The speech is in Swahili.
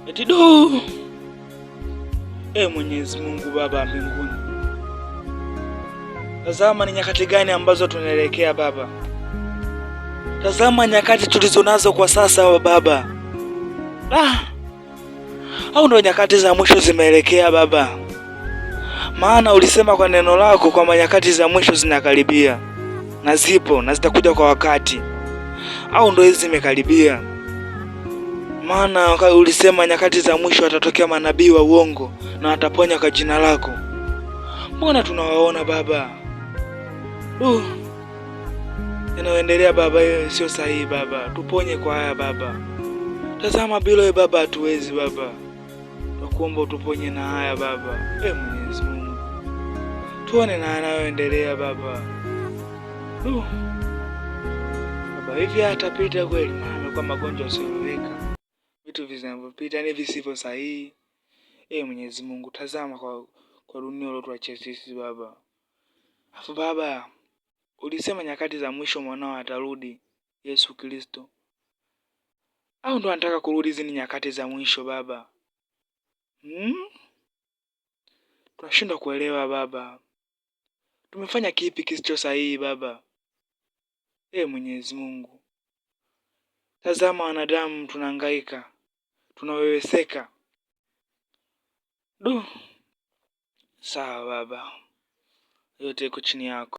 Eti Mwenyezi Mungu Baba mbinguni, tazama ni nyakati gani ambazo tunaelekea Baba. Tazama nyakati tulizonazo kwa sasa wa Baba. Au ndo nyakati za mwisho zimeelekea Baba? Maana ulisema kwa neno lako kwamba nyakati za mwisho zinakaribia, na zipo na zitakuja kwa wakati. Au ndo hizi zimekaribia? Maana ulisema nyakati za mwisho watatokea manabii wa uongo na wataponya kwa jina lako. Mbona tunawaona Baba? Yanayoendelea Baba, hiyo sio sahihi Baba. Tuponye kwa haya Baba. Tazama bila wewe Baba hatuwezi Baba. Tunakuomba utuponye na haya Baba. Mwenyezi Mungu, tuone na yanayoendelea Baba. Baba, hivi hatapita kweli? Maana kwa magonjwa yasiyoeleweka, vitu vinavyopita ni visivyo sahihi. Mwenyezi Mungu, tazama kwa dunia uliotuachia sisi Baba. Afu Baba, ulisema nyakati za mwisho mwanao atarudi, Yesu Kristo. Au ndo anataka kurudi hizi ni nyakati za mwisho Baba? Tunashindwa kuelewa Baba. Tumefanya kipi kisicho sahihi Baba? Mwenyezi Mungu, tazama wanadamu tunahangaika, tunaweweseka. Sawa Baba, yote iko chini yako.